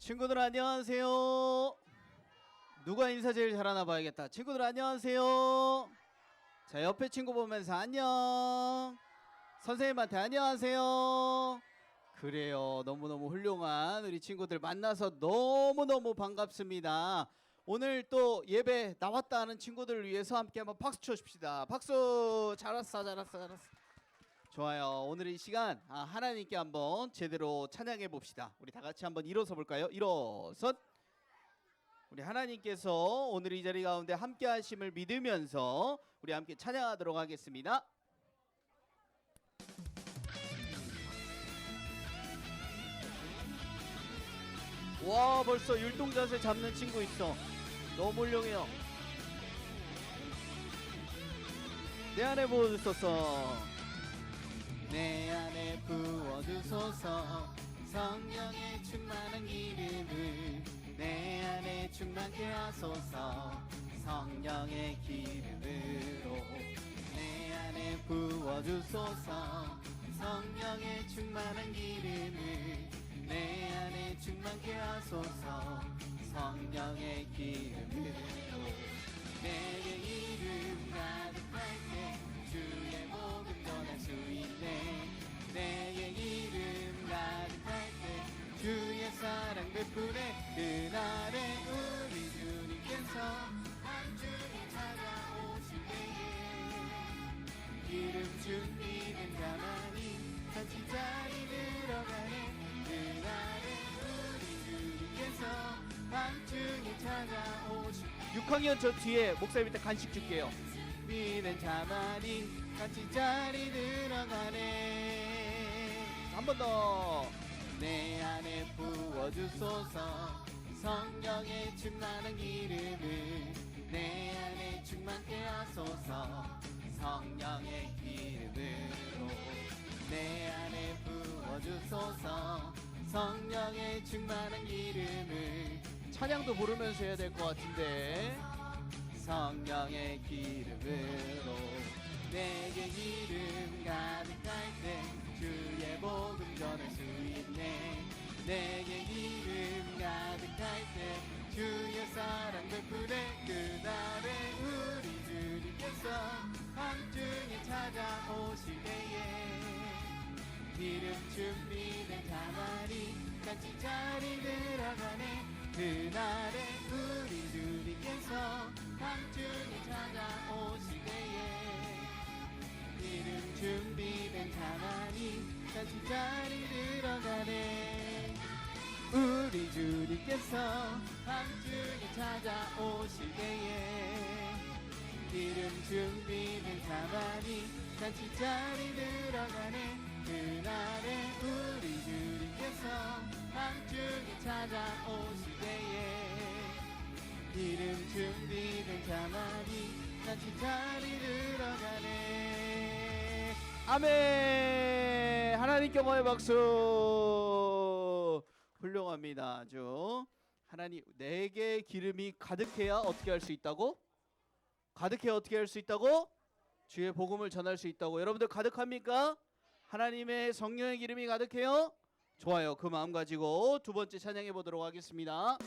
친구들 안녕하세요. 누가 인사 제일 잘하나 봐야겠다. 친구들 안녕하세요. 자, 옆에 친구 보면서 안녕. 선생님한테 안녕하세요. 그래요. 너무너무 훌륭한 우리 친구들 만나서 너무너무 반갑습니다. 오늘 또 예배 나왔다 하는 친구들을 위해서 함께 한번 박수 쳐줍시다. 박수. 잘했어. 좋아요. 오늘 이 시간 하나님께 한번 제대로 찬양해 봅시다. 우리 다 같이 한번 일어서 볼까요? 일어선. 우리 하나님께서 오늘 이 자리 가운데 함께 하심을 믿으면서 우리 함께 찬양하도록 하겠습니다. 와, 벌써 율동자세 잡는 친구 있어. 너무 훌륭해요. 내 안에 부어주소서. 내 안에 부어주소서. 성령의 충만한 기름을 내 안에 충만케 하소서. 성령의 기름으로 내 안에 부어주소서. 성령의 충만한 기름을 내 안에 충만케 하소서. 성령의 기름으로 내게 이름 가득할 때 주의 복음 전할 수 있네. 내게 이름 가득할 때 주의 사랑 베푸네. 그날에 우리 주님께서 함중에 찾아오실 때에 기름 준비된 자만이 같이 자리 들어가네. 그날에 우리 주님께서 함중에 찾아오실 6학년 저 뒤에 목사님한테 간식 줄게요. 믿는 자만이 같이 자리 들어가네. 한 번 더. 내 안에 부어주소서. 성령의 충만한 기름을 내 안에 충만케 하소서. 성령의 기름으로 내 안에 부어주소서. 성령의 충만한 기름을 찬양도 부르면서 해야 될 것 같은데. 성령의 기름으로 내게 기름 가득할 때 주의 복음 전할 수 있네. 내게 기름 가득할 때 주의 사랑 베푸네. 그날에 우리 주님께서 함중에 찾아오실 때에 기름 준비된 자만이 같이 자리 들어가네. 그날에 우리 주님께서 함중에 찾아오실 때에 기름 준비된 자만이 같이 자리 들어가네. 우리 주님께서 함중에 찾아오실 때에 기름 준비된 자만이 같이 자리 들어가네. 그날에 우리 주님께서 함중에 찾아오실 때에 기름 준비된 자만이 같이 자리 들어가네. 아멘. 하나님께 모여 박수. 훌륭합니다. 아주. 하나님, 내게 기름이 가득해야 어떻게 할 수 있다고? 가득해야 어떻게 할 수 있다고? 주의 복음을 전할 수 있다고. 여러분들 가득합니까? 하나님의 성령의 기름이 가득해요? 좋아요. 그 마음 가지고 두 번째 찬양해 보도록 하겠습니다.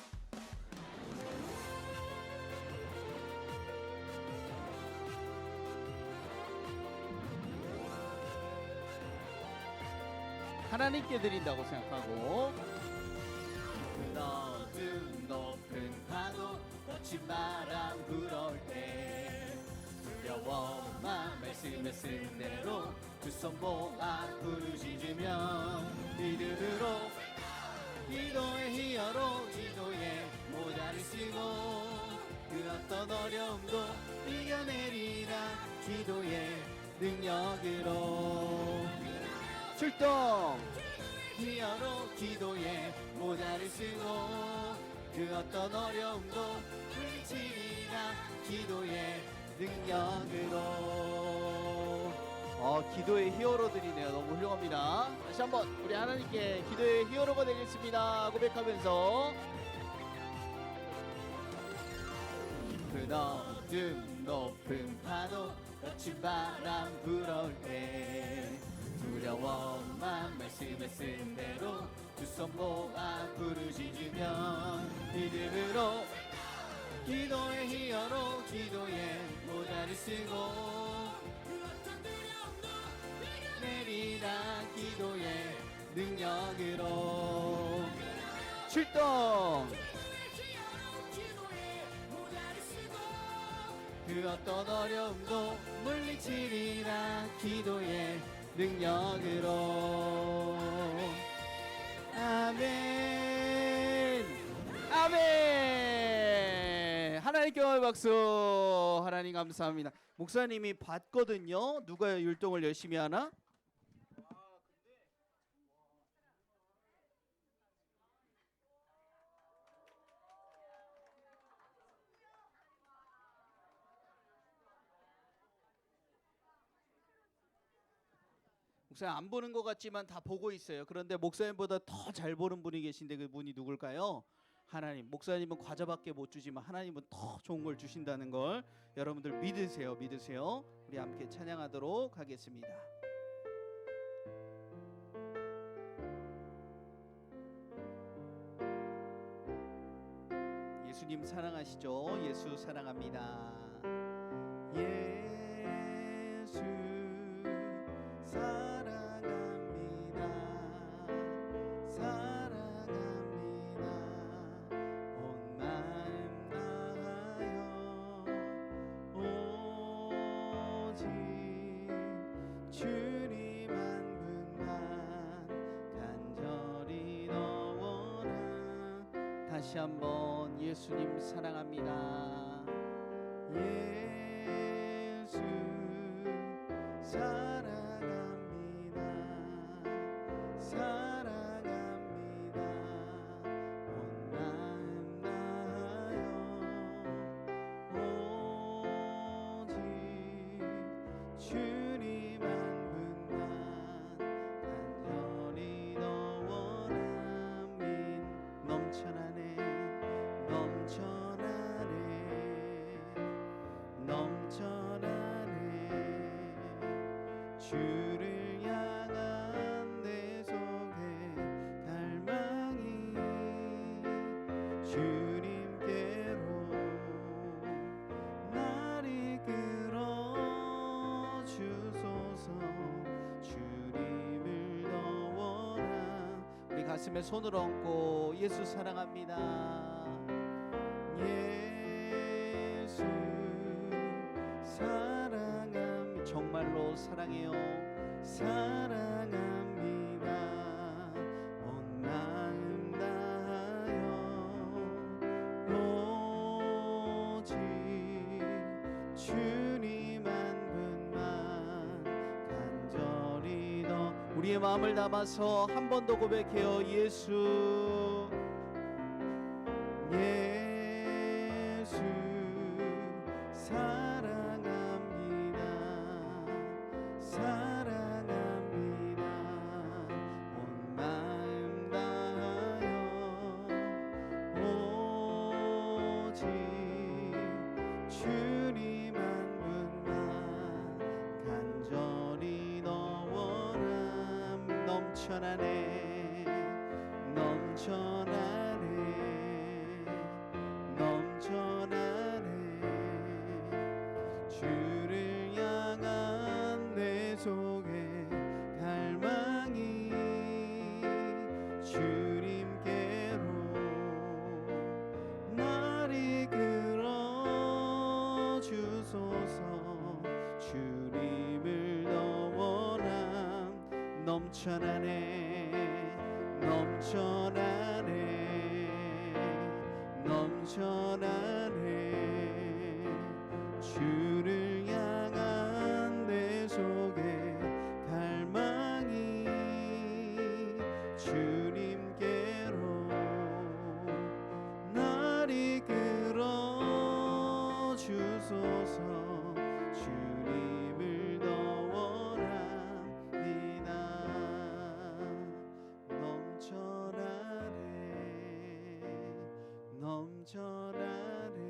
하나님께 드린다고 생각하고. 높은 높은 파도 거친 바람 불어올 때 두려워만 말씀했을 대로 두 손 모아 부르짖으며 믿음으로 기도의 히어로 기도의 모자를 쓰고 그 어떤 어려움도 이겨내리라. 기도의 능력으로 출동. 히어로 기도의 모자를 쓰고 그 어떤 어려움도 물리치리라. 기도의 능력으로. 기도의 히어로들이네요. 너무 훌륭합니다. 다시 한번 우리 하나님께 기도의 히어로가 되겠습니다 고백하면서 그 높은 높은 파도 거친 바람 불어올 때 두려워만 말씀했은 대로 두 두 손 모아 부르짖으면 믿음으로 기도의 히어로 기도의 모자를 쓰고 내리라 기도의 능력으로 출동 그 어떤 어려움도 물리치리라 기도의 능력으로 아멘 아멘. 하나님께 박수. 하나님 감사합니다. 목사님이 봤거든요. 누가 율동을 열심히 하나? 목사님 안 보는 것 같지만 다 보고 있어요. 그런데 목사님보다 더 잘 보는 분이 계신데 그 분이 누굴까요? 하나님. 목사님은 과자밖에 못 주지만 하나님은 더 좋은 걸 주신다는 걸 여러분들 믿으세요. 믿으세요. 우리 함께 찬양하도록 하겠습니다. 예수님 사랑하시죠? 예수 사랑합니다. 예수 사랑합니다. 사랑합니다. 온 마음 다하여 오직 주님 한 분만 간절히 너원하. 다시 한번 예수님 사랑합니다. 예수 사랑합니다. 사랑합니다. 온 마음 다하여 오직 주님 한 분만 간절히 너원함인 넘쳐나네 넘쳐나네 넘쳐나네 주를 향한 내 속에 갈망이 주님께로 날 이끌어 주소서. 주님을 더 원한 우리 가슴에 손을 얹고 예수 사랑합니다. 예수 사랑합니다. 정말로 사랑해요. 사랑합니다. 온 마음 다하여 오직 주님 한 분만 간절히 더 우리의 마음을 담아서 한 번 더 고백해요. 예수 예수 사랑합니다. 사랑합니다. 온 마음 다하여 오직 주님 한 분만 간절히 너 원함. 넘쳐나네 넘쳐나네 넘쳐나네 주를 향한 내 속에 갈망이 주님께로 날 이끌어 주소서. 주님을 더 원함. 넘쳐나네 넘쳐나네 넘쳐나네 주를 향한 내 속에 갈망이 주님께로 날 이끌어 주소서. 주님을 더 원합니다. 넘쳐나네 넘쳐나네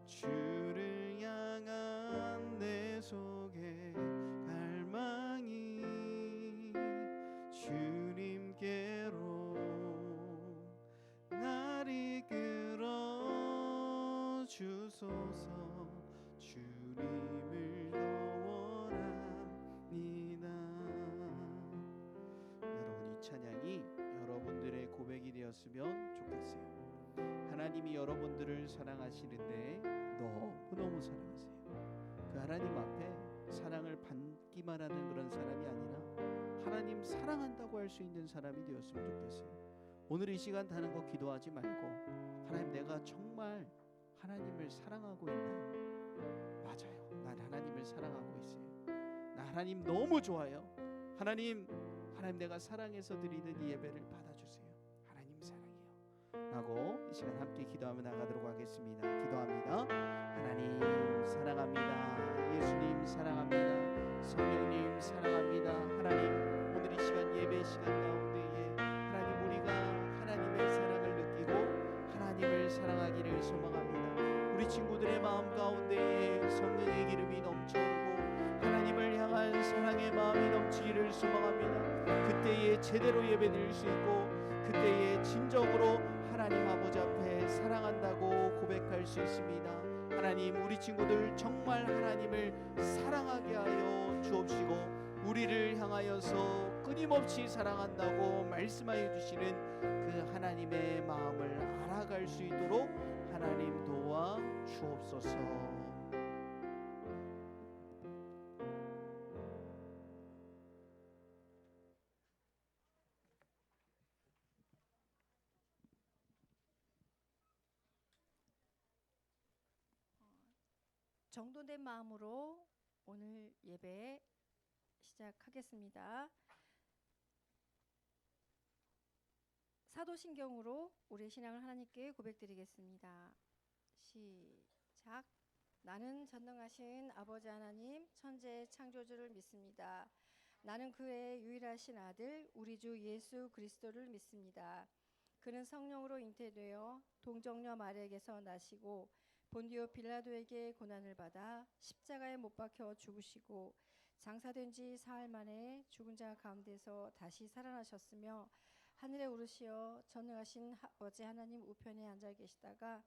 주를 향한 내 속에 갈망이 주님께로 주소서. 주님을 더 원합니다. 여러분, 이 찬양이 여러분들의 고백이 되었으면 좋겠어요. 하나님이 여러분들을 사랑하시는데 너무너무 사랑하세요. 그 하나님 앞에 사랑을 받기만 하는 그런 사람이 아니라 하나님 사랑한다고 할 수 있는 사람이 되었으면 좋겠어요. 오늘 이 시간 다른 거 기도하지 말고, 하나님, 내가 정말 하나님을 사랑하고 있나요? 맞아요. 난 하나님을 사랑하고 있어요. 나 하나님 너무 좋아요. 하나님 내가 사랑해서 드리는 이 예배를 받아주세요. 하나님 사랑해요 라고 이 시간 함께 기도하며 나가도록 하겠습니다. 기도합니다. 하나님 사랑합니다. 예수님 사랑합니다. 성령님 사랑합니다. 하나님, 오늘 이 시간 예배 시간 가운데에 하나님, 우리가 하나님의 사랑을 느끼고 하나님을 사랑하기를 소망합니다. 우리 친구들의 마음 가운데에 성령의 기름이 넘쳐오고 하나님을 향한 사랑의 마음이 넘치기를 소망합니다. 그때에 제대로 예배드릴 수 있고, 그때에 진정으로 하나님 아버지 앞에 사랑한다고 고백할 수 있습니다. 하나님, 우리 친구들 정말 하나님을 사랑하게 하여 주옵시고, 우리를 향하여서 끊임없이 사랑한다고 말씀하여 주시는 그 하나님의 마음을 알아갈 수 있도록 하나님 도와 주옵소서. 정돈된 마음으로 오늘 예배 시작하겠습니다. 사도신경으로 우리의 신앙을 하나님께 고백드리겠습니다. 시작. 나는 전능하신 아버지 하나님 천지의 창조주를 믿습니다. 나는 그의 유일하신 아들 우리 주 예수 그리스도를 믿습니다. 그는 성령으로 잉태되어 동정녀 마리아에게서 나시고 본디오 빌라도에게 고난을 받아 십자가에 못 박혀 죽으시고 장사된 지 사흘 만에 죽은 자 가운데서 다시 살아나셨으며 하늘에 오르시어 전능하신 아버지 하나님 우편에 앉아 계시다가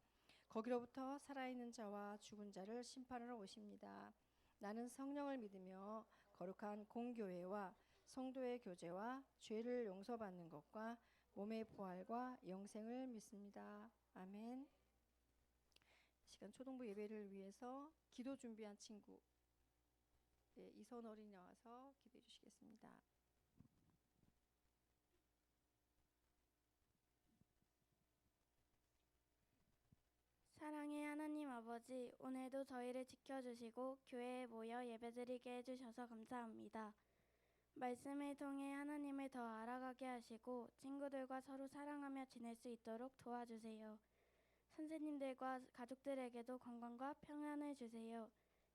거기로부터 살아있는 자와 죽은 자를 심판하러 오십니다. 나는 성령을 믿으며 거룩한 공교회와 성도의 교제와 죄를 용서받는 것과 몸의 부활과 영생을 믿습니다. 아멘. 시간 초등부 예배를 위해서 기도 준비한 친구 이선 어린이 나와서 기도해 주시겠습니다. 사랑의 하나님 아버지, 오늘도 저희를 지켜주시고 교회에 모여 예배드리게 해주셔서 감사합니다. 말씀을 통해 하나님을 더 알아가게 하시고 친구들과 서로 사랑하며 지낼 수 있도록 도와주세요. 선생님들과 가족들에게도 건강과 평안을 주세요.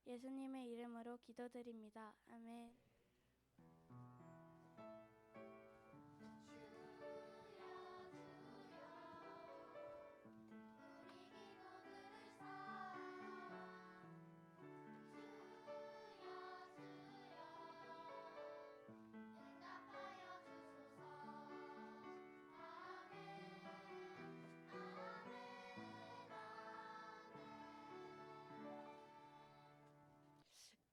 예수님의 이름으로 기도드립니다. 아멘.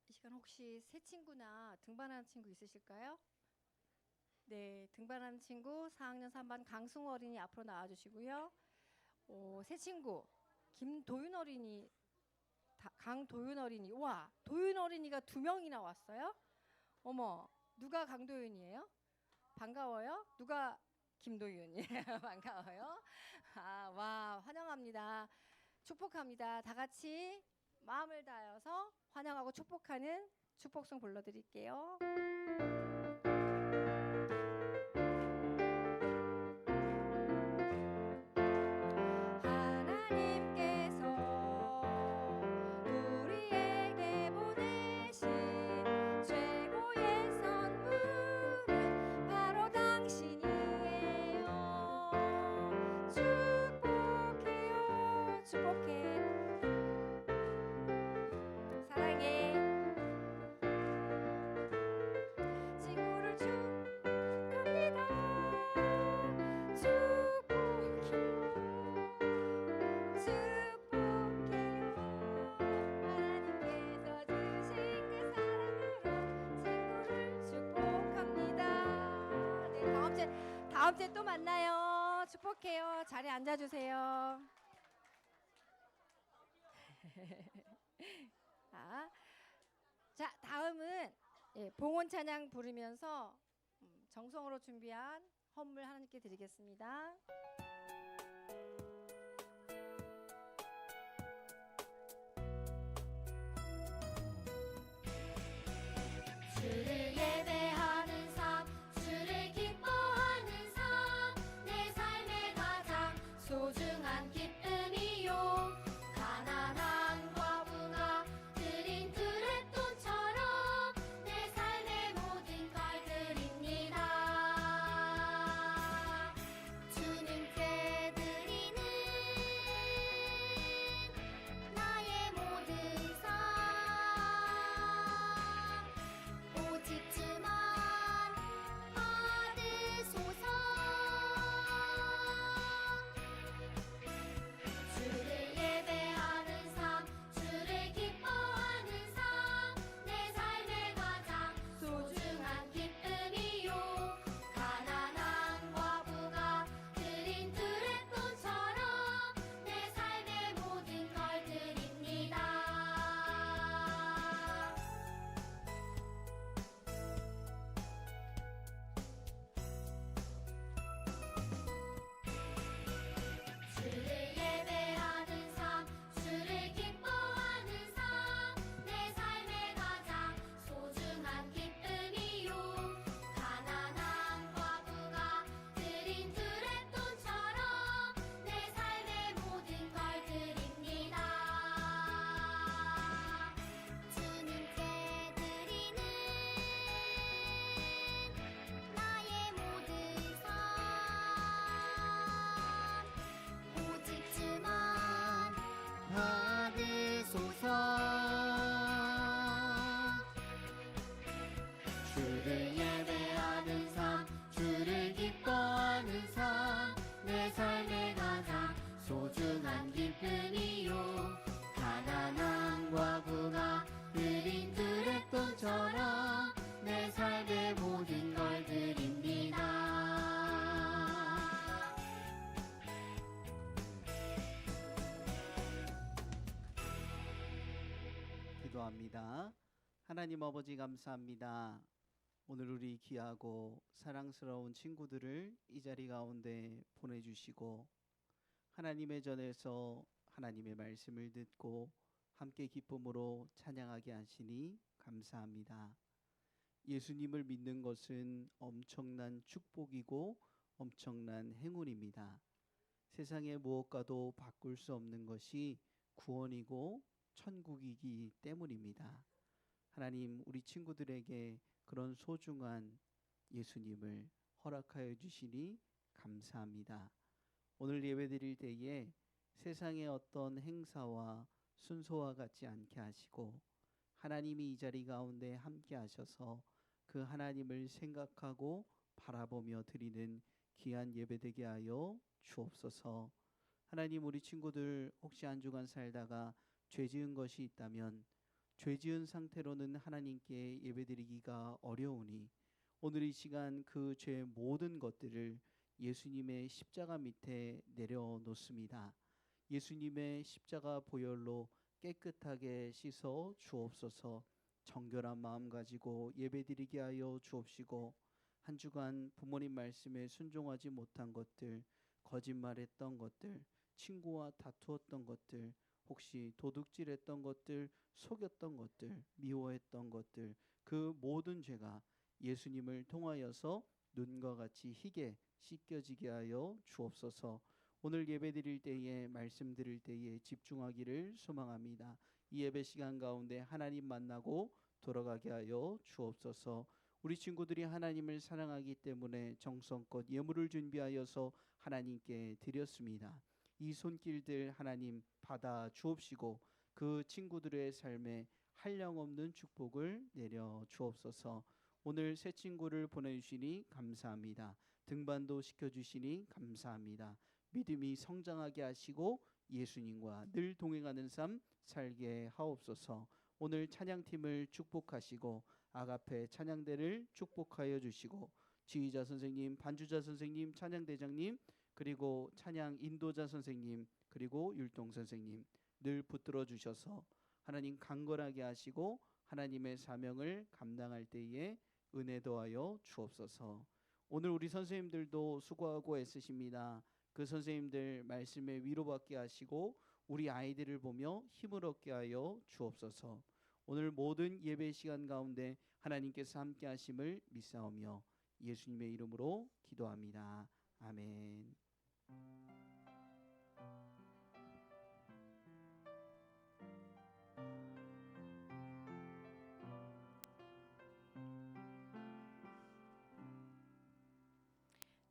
이 시간 혹시 새 친구나 등반하는 친구 있으실까요? 네, 등반하는 친구 4학년 3반 강승우 어린이 앞으로 나와주시고요. 새 친구 김도윤 어린이, 강도윤 어린이. 와, 도윤 어린이가 2명이나 왔어요? 어머, 누가 강도윤이에요? 반가워요. 누가 김도윤이에요? 반가워요. 와, 환영합니다. 축복합니다. 다 같이 마음을 다해서 환영하고 축복하는 축복송 불러드릴게요. 사랑해. 친구를 다음 주에 또 만나요. 축복해요. 자리에 앉아주세요. 자, 다음은 봉헌 찬양 부르면서 정성으로 준비한 헌물 하나님께 드리겠습니다. 주를 예배하는 삶, 주를 기뻐하는 삶, 내 삶의 가장 소중한 기쁨이요. 가난한 과부가 드린 두랩돈처럼 내 삶의 모든 걸 드립니다. 주님께 드리는 나의 모든 삶, 오직 주만 받으소서. 주를 예배하는 삶, 주를 기뻐하는 삶, 내 삶의 가장 소중한 기쁨이요. 가난한 과부가 드린 두랩돈처럼 내 삶의 모든 걸 드립니다. 주를 예배하는 삶, 주를 기뻐하는 삶, 내 삶의 가장 소중한 기쁨이요. 가난한 과부가 드린 두랩돈처럼 내 삶의 모든 걸 드립니다. 주님께 드리는 나의 모든 삶, 오직 주만 받으소서. 주를 예배하는 삶, 주를 기뻐하는 삶, 내 삶의 가장 소중한 기쁨이요. 가난한 과부가 드린 두랩돈처럼 내 삶의 모든 걸 드립니다. 기도합니다. 하나님 아버지 감사합니다. 오늘 우리 귀하고 사랑스러운 친구들을 이 자리 가운데 보내주시고 하나님의 전에서 하나님의 말씀을 듣고 함께 기쁨으로 찬양하게 하시니 감사합니다. 예수님을 믿는 것은 엄청난 축복이고 엄청난 행운입니다. 세상의 무엇과도 바꿀 수 없는 것이 구원이고 천국이기 때문입니다. 하나님, 우리 친구들에게 그런 소중한 예수님을 허락하여 주시니 감사합니다. 오늘 예배드릴 때에 세상의 어떤 행사와 순서와 같지 않게 하시고 하나님이 이 자리 가운데 함께 하셔서 그 하나님을 생각하고 바라보며 드리는 귀한 예배되게 하여 주옵소서. 하나님, 우리 친구들 혹시 한 주간 살다가 죄 지은 것이 있다면 죄 지은 상태로는 하나님께 예배드리기가 어려우니 오늘 이 시간 그 죄의 모든 것들을 예수님의 십자가 밑에 내려놓습니다. 예수님의 십자가 보혈로 깨끗하게 씻어 주옵소서. 정결한 마음 가지고 예배드리게 하여 주옵시고 한 주간 부모님 말씀에 순종하지 못한 것들, 거짓말했던 것들, 친구와 다투었던 것들, 혹시 도둑질했던 것들, 속였던 것들, 미워했던 것들, 그 모든 죄가 예수님을 통하여서 눈과 같이 희게 씻겨지게 하여 주옵소서. 오늘 예배드릴 때에 말씀 드릴 때에 집중하기를 소망합니다. 이 예배 시간 가운데 하나님 만나고 돌아가게 하여 주옵소서. 우리 친구들이 하나님을 사랑하기 때문에 정성껏 예물을 준비하여서 하나님께 드렸습니다. 이 손길들 하나님 받아 주옵시고 그 친구들의 삶에 한량없는 축복을 내려 주옵소서. 오늘 새 친구를 보내주시니 감사합니다. 등반도 시켜주시니 감사합니다. 믿음이 성장하게 하시고 예수님과 늘 동행하는 삶 살게 하옵소서. 오늘 찬양팀을 축복하시고 아가페 찬양대를 축복하여 주시고 지휘자 선생님, 반주자 선생님, 찬양대장님, 그리고 찬양 인도자 선생님, 그리고 율동 선생님 늘 붙들어 주셔서 하나님 강건하게 하시고 하나님의 사명을 감당할 때에 은혜 더하여 주옵소서. 오늘 우리 선생님들도 수고하고 애쓰십니다. 그 선생님들 말씀에 위로받게 하시고 우리 아이들을 보며 힘을 얻게 하여 주옵소서. 오늘 모든 예배 시간 가운데 하나님께서 함께 하심을 믿사오며 예수님의 이름으로 기도합니다. 아멘.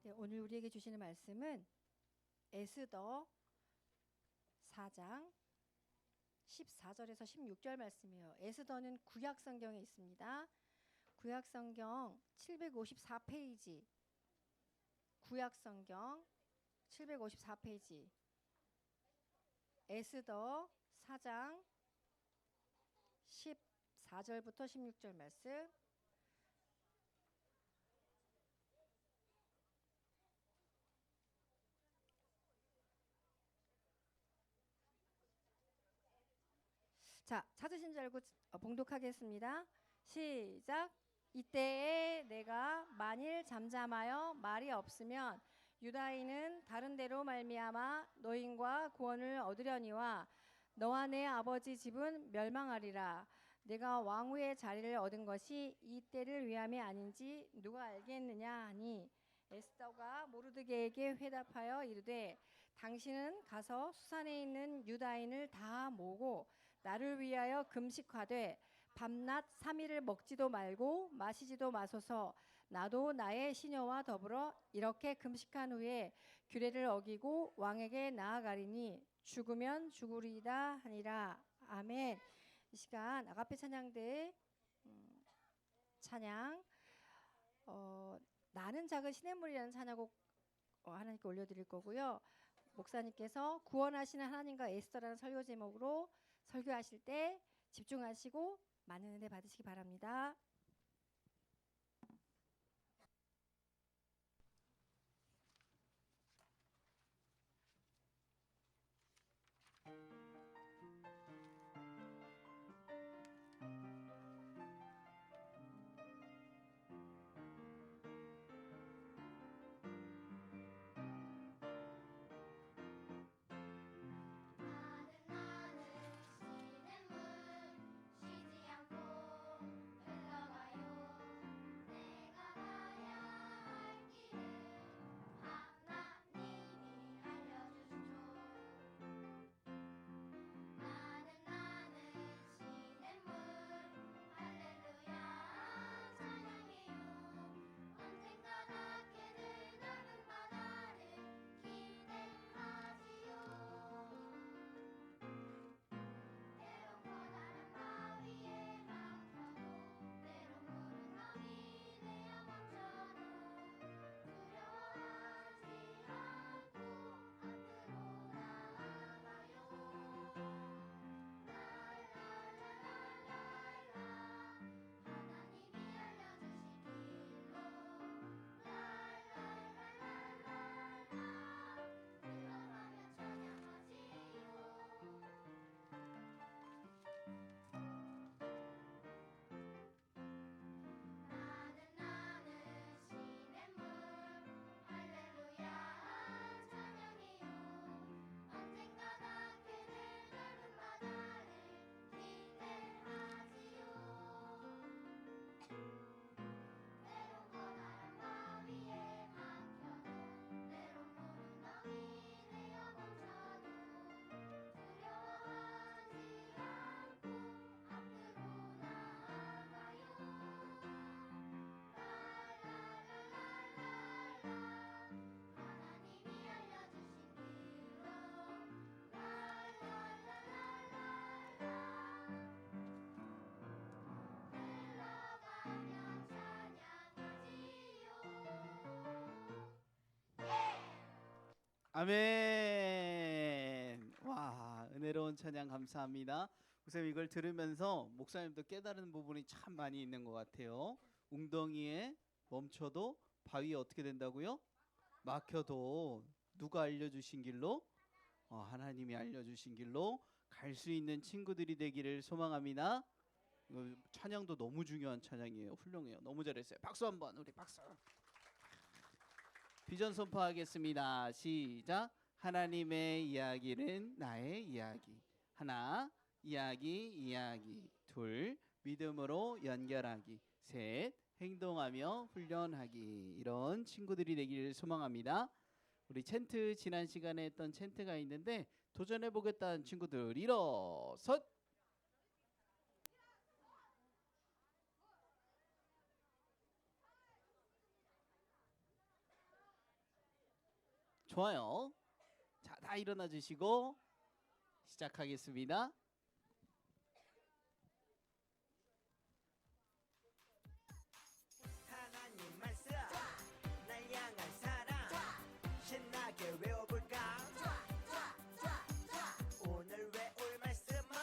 네, 오늘 우리에게 주시는 말씀은 에스더 4장 14절에서 16절 말씀이에요. 에스더는 구약 성경에 있습니다. 구약 성경 754페이지. 구약 성경 754페이지. 에스더 4장 14절부터 16절 말씀. 자, 찾으신 줄 알고 봉독하겠습니다. 시작. 이때에 내가 만일 잠잠하여 말이 없으면 유다인은 다른 데로 말미암아 노인과 구원을 얻으려니와 너와 내 아버지 집은 멸망하리라. 내가 왕후의 자리를 얻은 것이 이 때를 위함이 아닌지 누가 알겠느냐 하니 에스더가 모르드게에게 회답하여 이르되 당신은 가서 수산에 있는 유다인을 다 모으고 나를 위하여 금식하되 밤낮 3일을 먹지도 말고 마시지도 마소서. 나도 나의 시녀와 더불어 이렇게 금식한 후에 규례를 어기고 왕에게 나아가리니 죽으면 죽으리이다 하니라. 아멘. 이 시간 아가페 찬양대 찬양 나는 작은 시냇물이라는 찬양곡 하나님께 올려드릴 거고요. 목사님께서 구원하시는 하나님과 에스더라는 설교 제목으로 설교하실 때 집중하시고 많은 은혜 받으시기 바랍니다. 아멘. 와, 은혜로운 찬양 감사합니다. 목사님 이걸 들으면서 목사님도 깨달은 부분이 참 많이 있는 것 같아요. 웅덩이에 멈춰도 바위에 어떻게 된다고요? 막혀도 누가 알려주신 길로? 하나님이 알려주신 길로 갈 수 있는 친구들이 되기를 소망합니다. 이거 찬양도 너무 중요한 찬양이에요. 훌륭해요. 너무 잘했어요. 박수 한번 우리 박수. 비전 선포하겠습니다. 시작. 하나님의 이야기는 나의 이야기. 하나, 이야기. 둘, 믿음으로 연결하기. 셋, 행동하며 훈련하기. 이런 친구들이 되기를 소망합니다. 우리 챈트 지난 시간에 했던 챈트가 있는데 도전해 보겠다는 친구들 일어섰. 좋아요. 자, 다 일어나 주시고 시작하겠습니다. 하나님 말씀 날 향한 사랑 신나게 외워볼까 오늘 외울 말씀은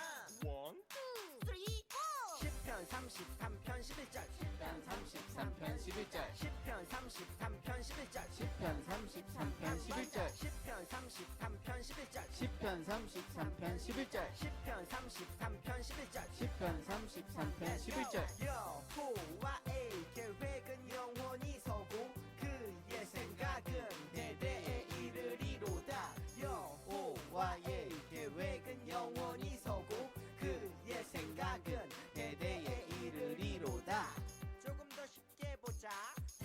시편 33편 11절 시편 33편 11절. 시편 33편 11절 시편 33편 11절. 시편 33편 11절 시편 33편 11절. 시편 33편 11절 시편 33편 11절. 여호와의 계획은 영원히 서고 그의 생각은 대대에 이르리로다 여호와의 계획은 영원히 서고 그의 생각은 대대에 이르리로다. 조금 더 쉽게 보자.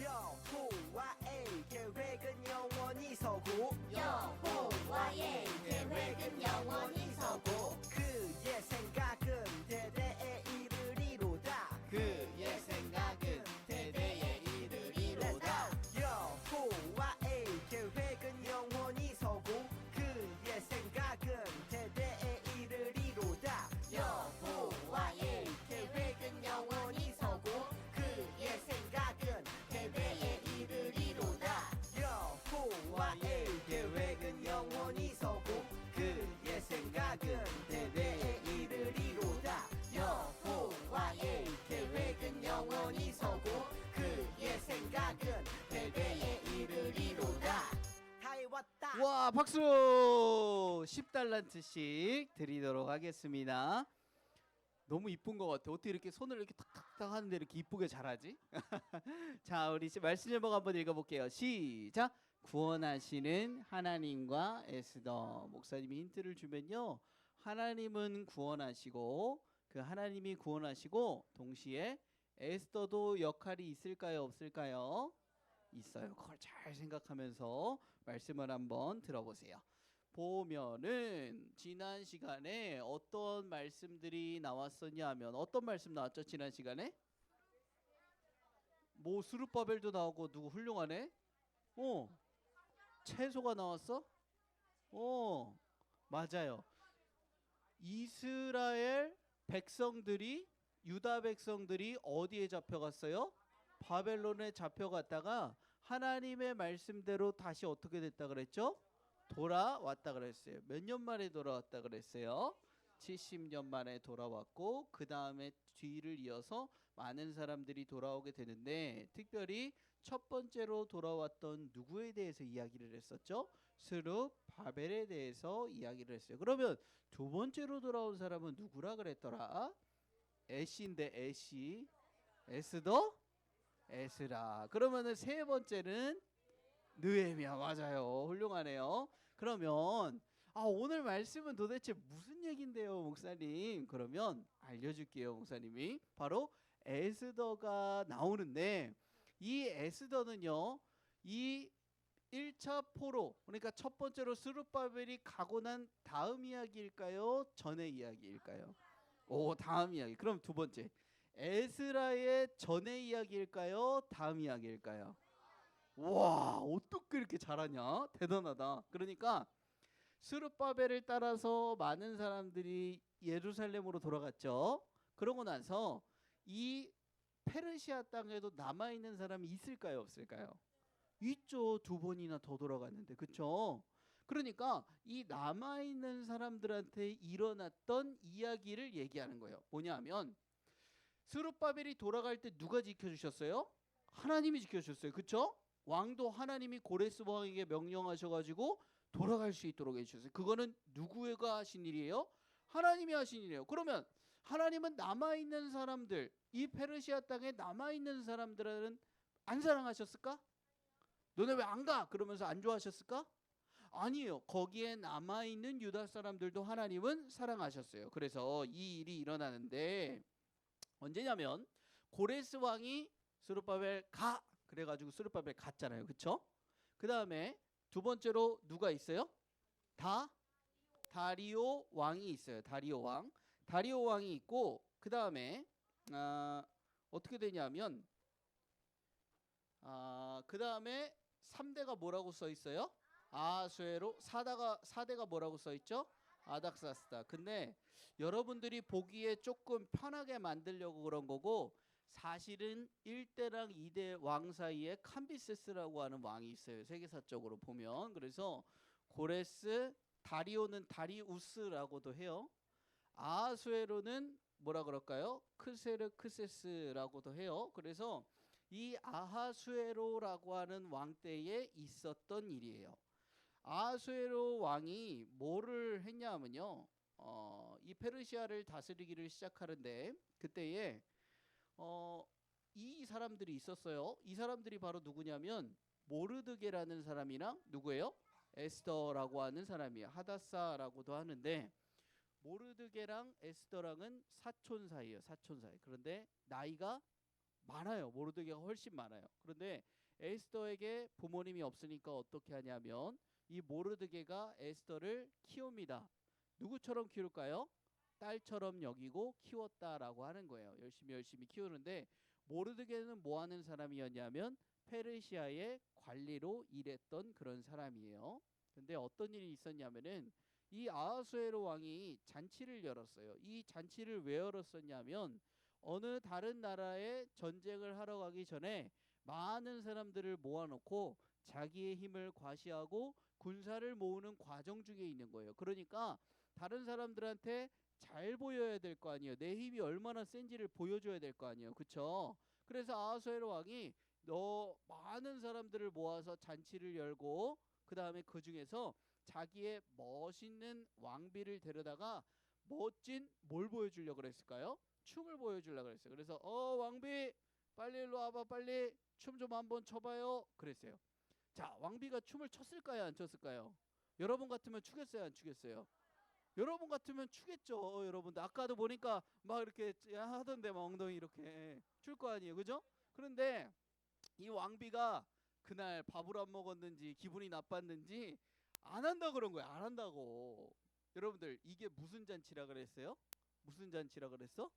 여호와의 계획은 영원히 서고 여호와의 계획은 영원히 서고 그의 생각은 대대에 이르리로다. 그의 생각은 대대에 이르리로다. 여호와의 계획은 영원히 서고 그의 생각은 대대에 이르리로다. 여호와의 계획은 영원히 서고 그의 생각은 대대에 이르리로다. 여호와의 계획은 영원히 서고 그의 생각은 대대에 이르리로다. 여호와의 계획은 영원히 서고 그의 생각은 대대에 이르리로다. 다 해왔다. 와, 박수! 10달란트씩 드리도록 하겠습니다. 너무 이쁜 것 같아. 어떻게 이렇게 손을 이렇게 탁탁탁 하는데 이렇게 이쁘게 잘하지? 자, 우리 말씀 제목 한번 읽어볼게요. 시작. 구원하시는 하나님과 에스더. 목사님이 힌트를 주면요, 하나님은 구원하시고 그 하나님이 구원하시고 동시에 에스더도 역할이 있을까요, 없을까요? 있어요. 그걸 잘 생각하면서 말씀을 한번 들어보세요. 보면은 지난 시간에 어떤 말씀들이 나왔었냐 하면 어떤 말씀 나왔죠? 지난 시간에 뭐 스룹바벨도 나오고 누구 훌륭하네? 채소가 나왔어? 맞아요. 이스라엘 백성들이, 유다 백성들이 어디에 잡혀갔어요? 바벨론에 잡혀갔다가 하나님의 말씀대로 다시 어떻게 됐다 그랬죠? 돌아왔다 그랬어요. 몇 년 만에 돌아왔다 그랬어요? 70년 만에 돌아왔고 그 다음에 뒤를 이어서 많은 사람들이 돌아오게 되는데, 특별히 첫 번째로 돌아왔던 누구에 대해서 이야기를 했었죠? 스룹바벨에 대해서 이야기를 했어요. 그러면 두 번째로 돌아온 사람은 누구라 그랬더라? 에시인데 에시, 에스더, 에스라. 그러면은 세 번째는 느헤미야. 맞아요. 훌륭하네요. 그러면 오늘 말씀은 도대체 무슨 얘긴데요, 목사님? 그러면 알려줄게요, 목사님이. 바로 에스더가 나오는데, 이 에스더는요, 이 1차 포로, 그러니까 첫 번째로 스룹바벨이 가고 난 다음 이야기일까요? 전의 이야기일까요? 다음 이야기. 그럼 두 번째, 에스라의 전의 이야기일까요? 다음 이야기일까요? 와, 어떻게 이렇게 잘하냐? 대단하다. 그러니까 스룹바벨을 따라서 많은 사람들이 예루살렘으로 돌아갔죠. 그러고 나서 이 페르시아 땅에도 남아있는 사람이 있을까요, 없을까요? 있죠. 두 번이나 더 돌아갔는데, 그렇죠? 그러니까 이 남아있는 사람들한테 일어났던 이야기를 얘기하는 거예요. 뭐냐면 스룹바벨이 돌아갈 때 누가 지켜주셨어요? 하나님이 지켜주셨어요. 그쵸? 왕도 하나님이 고레스 왕에게 명령하셔가지고 돌아갈 수 있도록 해주셨어요. 그거는 누구가 하신 일이에요? 하나님이 하신 일이에요. 그러면 하나님은 남아있는 사람들, 이 페르시아 땅에 남아있는 사람들은 안 사랑하셨을까? 너네 왜 안 가? 그러면서 안 좋아하셨을까? 아니에요. 거기에 남아있는 유다 사람들도 하나님은 사랑하셨어요. 그래서 이 일이 일어나는데 언제냐면 고레스 왕이 스룹바벨 가 그래가지고 스룹바벨 갔잖아요. 그쵸? 그 다음에 두 번째로 누가 있어요? 다리오 왕이 있어요. 다리오 왕. 다리오 왕이 있고 그 다음에 어떻게 되냐면 그 다음에 3대가 뭐라고 써 있어요? 아수에로. 4대가 뭐라고 써 있죠? 아닥사스다. 근데 여러분들이 보기에 조금 편하게 만들려고 그런 거고 사실은 1대랑 2대 왕 사이에 캄비세스라고 하는 왕이 있어요. 세계사적으로 보면. 그래서 고레스, 다리오는 다리우스라고도 해요. 아하수에로는 뭐라 그럴까요? 크세르크세스라고도 해요. 그래서 이 아하수에로라고 하는 왕 때에 있었던 일이에요. 아하수에로 왕이 뭐를 했냐면요. 이 페르시아를 다스리기를 시작하는데 그때에 이 사람들이 있었어요. 이 사람들이 바로 누구냐면 모르드게라는 사람이랑 누구예요? 에스더라고 하는 사람이에요. 하다사라고도 하는데 모르드게랑 에스더랑은 사촌 사이예요. 사촌 사이. 그런데 나이가 많아요. 모르드게가 훨씬 많아요. 그런데 에스더에게 부모님이 없으니까 어떻게 하냐면 이 모르드게가 에스더를 키웁니다. 누구처럼 키울까요? 딸처럼 여기고 키웠다라고 하는 거예요. 열심히 키우는데 모르드게는 뭐 하는 사람이었냐면 페르시아의 관리로 일했던 그런 사람이에요. 근데 어떤 일이 있었냐면은 이 아하수에로 왕이 잔치를 열었어요. 이 잔치를 왜 열었었냐면 어느 다른 나라에 전쟁을 하러 가기 전에 많은 사람들을 모아놓고 자기의 힘을 과시하고 군사를 모으는 과정 중에 있는 거예요. 그러니까 다른 사람들한테 잘 보여야 될 거 아니에요. 내 힘이 얼마나 센지를 보여줘야 될 거 아니에요. 그쵸? 그래서 아하수에로 왕이 많은 사람들을 모아서 잔치를 열고 그 다음에 그 중에서 자기의 멋있는 왕비를 데려다가 멋진 뭘 보여주려고 그랬을까요? 춤을 보여주려고 그랬어요. 그래서 왕비 빨리 일로 와봐. 빨리 춤 좀 한번 춰봐요. 그랬어요. 자, 왕비가 춤을 췄을까요? 안 췄을까요? 여러분 같으면 추겠어요? 안 추겠어요? 여러분 같으면 추겠죠. 여러분들 아까도 보니까 막 이렇게 하던데 막 엉덩이 이렇게 출 거 아니에요. 그죠? 그런데 이 왕비가 그날 밥을 안 먹었는지 기분이 나빴는지 안 한다 그런 거야. 안 한다고. 여러분들 이게 무슨 잔치라 그랬어요? 무슨 잔치라 그랬어?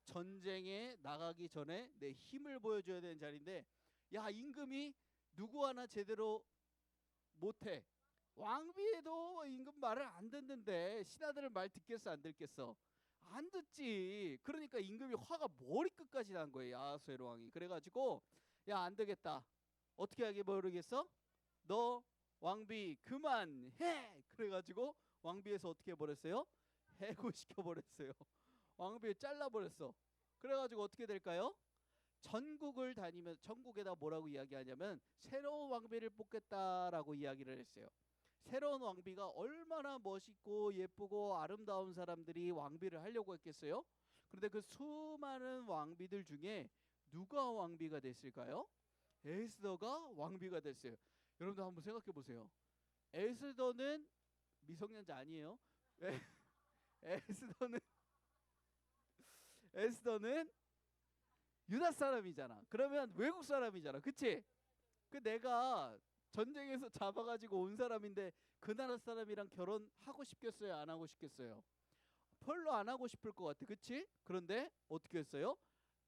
전쟁에 나가기 전에 내 힘을 보여줘야 되는 자리인데 야 임금이 누구 하나 제대로 못해. 왕비에도 임금 말을 안 듣는데 신하들은 말 듣겠어 안 듣겠어? 안 듣지. 그러니까 임금이 화가 머리끝까지 난 거예요. 아하수에로 왕이. 그래가지고 야 안 되겠다. 어떻게 하게 모르겠어? 너 왕비 그만해. 그래가지고 왕비에서 어떻게 해버렸어요? 해고시켜버렸어요. 왕비를 잘라버렸어. 그래가지고 어떻게 될까요? 전국을 다니면서 전국에다 뭐라고 이야기하냐면 새로운 왕비를 뽑겠다라고 이야기를 했어요. 새로운 왕비가 얼마나 멋있고 예쁘고 아름다운 사람들이 왕비를 하려고 했겠어요? 그런데 그 수많은 왕비들 중에 누가 왕비가 됐을까요? 에스더가 왕비가 됐어요. 여러분들 한번 생각해 보세요. 에스더는 미성년자 아니에요. 에스더는 유다 사람이잖아. 그러면 외국 사람이잖아. 그치? 그 내가 전쟁에서 잡아가지고 온 사람인데 그 나라 사람이랑 결혼하고 싶겠어요? 안 하고 싶겠어요? 별로 안 하고 싶을 것 같아. 그치? 그런데 어떻게 했어요?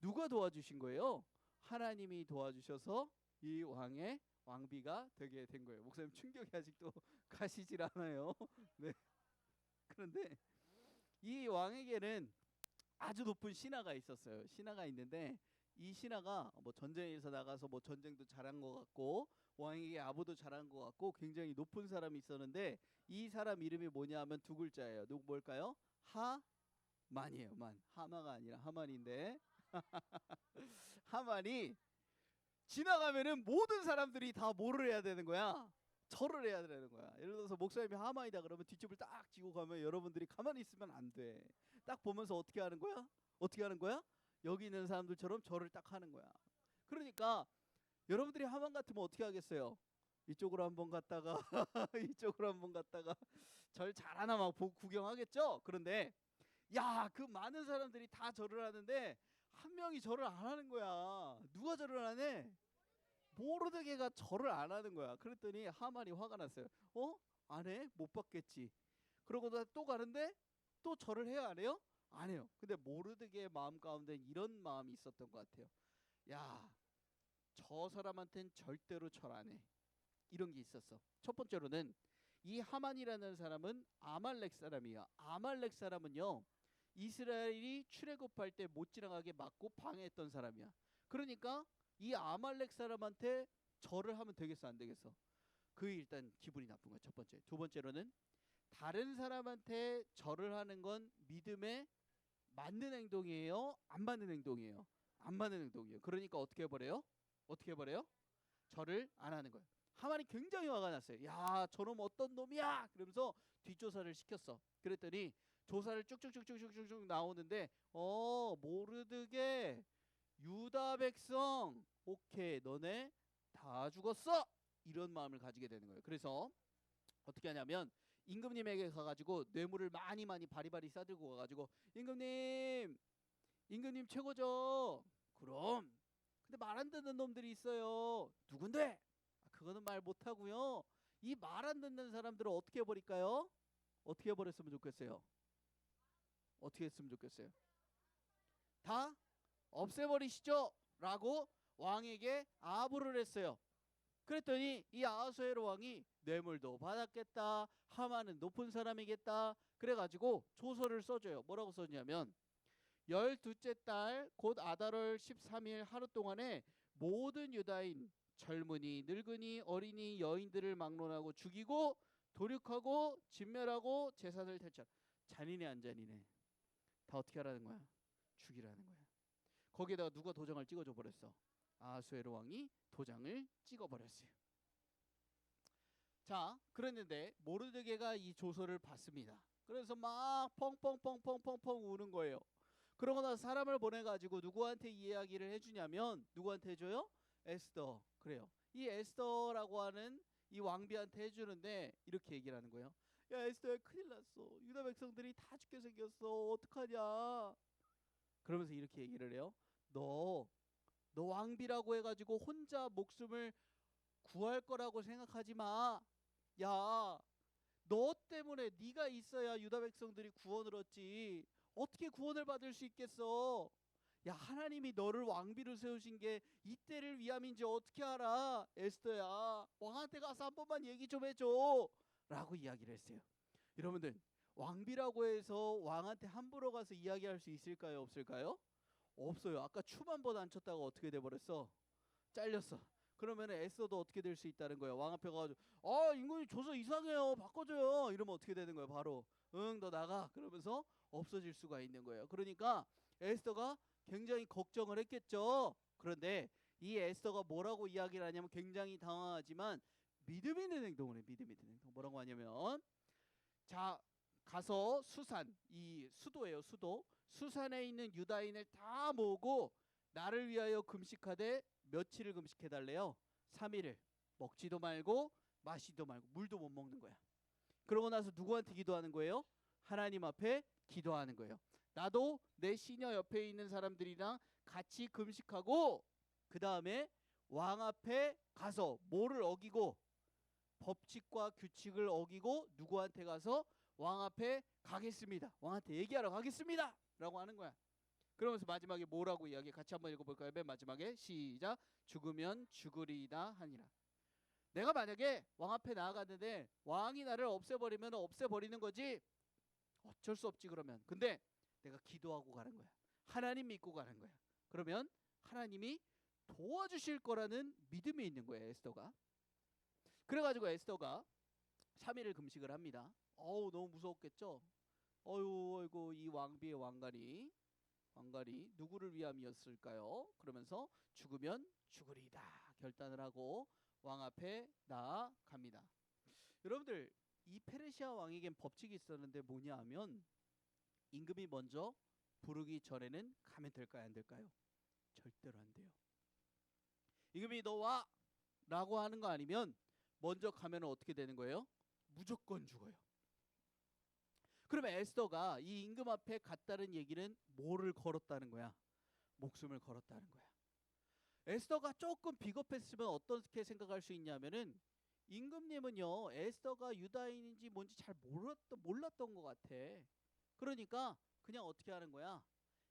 누가 도와주신 거예요? 하나님이 도와주셔서 이 왕의 왕비가 되게 된 거예요. 목사님 충격이 아직도 가시질 않아요. 네. 그런데 이 왕에게는 아주 높은 신하가 있었어요. 신하가 있는데 이 신하가 뭐 전쟁에서 나가서 뭐 전쟁도 잘한 것 같고 왕에게 아부도 잘한 것 같고 굉장히 높은 사람이 있었는데 이 사람 이름이 뭐냐 하면 두 글자예요. 누구 뭘까요? 하만이에요. 하마가 아니라 하만인데 하만이 지나가면은 모든 사람들이 다 뭐를 해야 되는 거야? 절을 해야 되는 거야. 예를 들어서 목사님이 하만이다 그러면 뒷집을 딱 지고 가면 여러분들이 가만히 있으면 안 돼. 딱 보면서 어떻게 하는 거야? 어떻게 하는 거야? 여기 있는 사람들처럼 절을 딱 하는 거야. 그러니까 여러분들이 하만 같으면 어떻게 하겠어요? 이쪽으로 한번 갔다가 이쪽으로 한번 갔다가 절 잘하나 막 구경하겠죠? 그런데 야, 그 많은 사람들이 다 절을 하는데 한 명이 절을 안 하는 거야. 누가 절을 안 해? 모르드게가 절을 안 하는 거야. 그랬더니 하만이 화가 났어요. 안 해? 못 받겠지. 그러고 또 가는데 또 절을 해요, 안 해요? 안 해요. 근데 모르드게의 마음 가운데 이런 마음이 있었던 것 같아요. 야, 저 사람한테는 절대로 절 안 해. 이런 게 있었어. 첫 번째로는 이 하만이라는 사람은 아말렉 사람이야. 아말렉 사람은요, 이스라엘이 출애굽할 때 못 지나가게 막고 방해했던 사람이야. 그러니까 이 아말렉 사람한테 절을 하면 되겠어, 안 되겠어? 그 일단 기분이 나쁜 거야. 첫 번째. 두 번째로는 다른 사람한테 절을 하는 건 믿음에 맞는 행동이에요, 안 맞는 행동이에요? 안 맞는 행동이에요. 그러니까 어떻게 해버려요? 어떻게 해버려요? 절을 안 하는 거예요. 하만이 굉장히 화가 났어요. 야, 저놈 어떤 놈이야? 그러면서 뒷조사를 시켰어. 그랬더니 조사를 쭉쭉쭉쭉쭉쭉 나오는데 모르드게 유다 백성 오케이, 너네 다 죽었어, 이런 마음을 가지게 되는 거예요. 그래서 어떻게 하냐면 임금님에게 가가지고 뇌물을 많이 바리바리 싸들고 가가지고 임금님 최고죠. 그럼 근데 말 안 듣는 놈들이 있어요. 누군데? 그거는 말 못하고요. 이 말 안 듣는 사람들을 어떻게 해버릴까요? 어떻게 해버렸으면 좋겠어요? 어떻게 했으면 좋겠어요? 다 없애버리시죠 라고 왕에게 아부를 했어요. 그랬더니 이 아하수에로 왕이 뇌물도 받았겠다, 하만은 높은 사람이겠다, 그래가지고 조서를 써줘요. 뭐라고 썼냐면 12째 달 곧 아달월 13일 하루 동안에 모든 유다인 젊은이, 늙은이, 어린이, 여인들을 막론하고 죽이고 도륙하고 진멸하고 제사를 탈취하라. 잔인해 안 잔인해? 다 어떻게 하라는 거야? 죽이라는 거야. 거기에다가 누가 도장을 찍어줘 버렸어? 아하수에로 왕이 도장을 찍어버렸어요. 자, 그랬는데 모르드게가 이 조서를 받습니다. 그래서 막 펑펑펑펑펑펑 우는 거예요. 그러고 나서 사람을 보내가지고 누구한테 이 이야기를 해주냐면 누구한테 해줘요? 에스더. 그래요. 이 에스더라고 하는 이 왕비한테 해주는데 이렇게 얘기를 하는 거예요. 야, 에스더야, 큰일 났어. 유다 백성들이 다 죽게 생겼어. 어떡하냐? 그러면서 이렇게 얘기를 해요. 너 왕비라고 해가지고 혼자 목숨을 구할 거라고 생각하지 마. 야, 너 때문에 네가 있어야 유다 백성들이 구원을 얻지. 어떻게 구원을 받을 수 있겠어? 야, 하나님이 너를 왕비로 세우신 게 이때를 위함인지 어떻게 알아? 에스더야, 왕한테 가서 한 번만 얘기 좀 해줘 라고 이야기를 했어요. 여러분들, 왕비라고 해서 왕한테 함부로 가서 이야기할 수 있을까요, 없을까요? 없어요. 아까 춤 한 번 안 췄다가 어떻게 돼버렸어? 잘렸어. 그러면 에스더도 어떻게 될 수 있다는 거예요? 왕 앞에 가가지고 임금님 조서 이상해요, 바꿔줘요, 이러면 어떻게 되는 거예요? 바로 응, 너 나가, 그러면서 없어질 수가 있는 거예요. 그러니까 에스더가 굉장히 걱정을 했겠죠. 그런데 이 에스더가 뭐라고 이야기를 하냐면 굉장히 당황하지만 믿음 있는 행동을 해. 믿음 있는 행동. 뭐라고 하냐면 자, 가서 수산, 이 수도예요, 수도. 수산에 있는 유다인을 다 모으고 나를 위하여 금식하되 며칠을 금식해달래요? 3일을. 먹지도 말고 마시지도 말고 물도 못 먹는 거야. 그러고 나서 누구한테 기도하는 거예요? 하나님 앞에 기도하는 거예요. 나도 내 시녀 옆에 있는 사람들이랑 같이 금식하고 그 다음에 왕 앞에 가서 뭐를 어기고, 법칙과 규칙을 어기고 누구한테 가서 왕 앞에 가겠습니다, 왕한테 얘기하러 가겠습니다 라고 하는 거야. 그러면서 마지막에 뭐라고 이야기, 같이 한번 읽어볼까요? 맨 마지막에 시작. 죽으면 죽으리이다 하니라. 내가 만약에 왕 앞에 나아갔는데 왕이 나를 없애버리면 없애버리는 거지, 어쩔 수 없지. 그러면 근데 내가 기도하고 가는 거야. 하나님 믿고 가는 거야. 그러면 하나님이 도와주실 거라는 믿음이 있는 거예요, 에스더가. 그래가지고 에스더가 3일을 금식을 합니다. 너무 무서웠겠죠. 어이구, 이 왕비의 왕관이 왕관이 누구를 위함이었을까요? 그러면서 죽으면 죽으리다 결단을 하고 왕 앞에 나아갑니다. 여러분들 이 페르시아 왕에겐 법칙이 있었는데 뭐냐 하면 임금이 먼저 부르기 전에는 가면 될까요? 안 될까요? 절대로 안 돼요. 임금이 너 와! 라고 하는 거 아니면 먼저 가면 어떻게 되는 거예요? 무조건 죽어요. 그러면 에스더가 이 임금 앞에 갔다는 얘기는 뭐를 걸었다는 거야? 목숨을 걸었다는 거야. 에스더가 조금 비겁했으면 어떻게 생각할 수 있냐면은 임금님은요 에스더가 유다인인지 뭔지 잘 몰랐던 것 같아. 그러니까 그냥 어떻게 하는 거야?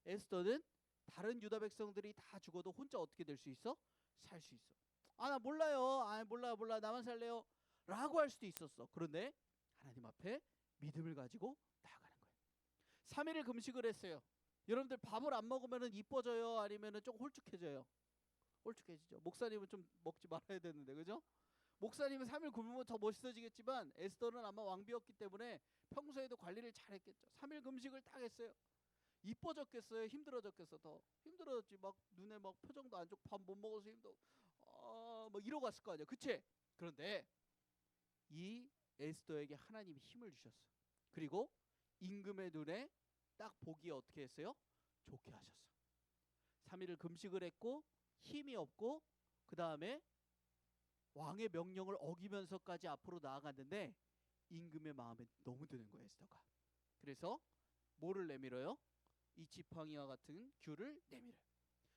에스더는 다른 유다 백성들이 다 죽어도 혼자 어떻게 될 수 있어? 살 수 있어. 아 나 몰라요. 아 몰라 나만 살래요. 라고 할 수도 있었어. 그런데 하나님 앞에 믿음을 가지고 나아가는 거예요. 3일을 금식을 했어요. 여러분들 밥을 안 먹으면 이뻐져요? 아니면 좀 홀쭉해져요? 홀쭉해지죠. 목사님은 좀 먹지 말아야 되는데 그죠? 목사님은 3일 굶으면 더 멋있어지겠지만 에스더는 아마 왕비였기 때문에 평소에도 관리를 잘했겠죠. 3일 금식을 딱 했어요. 이뻐졌겠어요? 힘들어졌겠어? 더 힘들어졌지. 막 눈에 막 표정도 안 좋고 밥 못 먹어서 힘들어. 뭐 이러고 갔을 거 아니야. 그치? 그런데 이 에스더에게 하나님이 힘을 주셨어. 그리고 임금의 눈에 딱 보기에 어떻게 했어요? 좋게 하셨어. 3일을 금식을 했고 힘이 없고 그 다음에 왕의 명령을 어기면서까지 앞으로 나아갔는데 임금의 마음에 너무 드는 거예요 에스더가. 그래서 뭐를 내밀어요? 이 지팡이와 같은 귤을 내밀어요.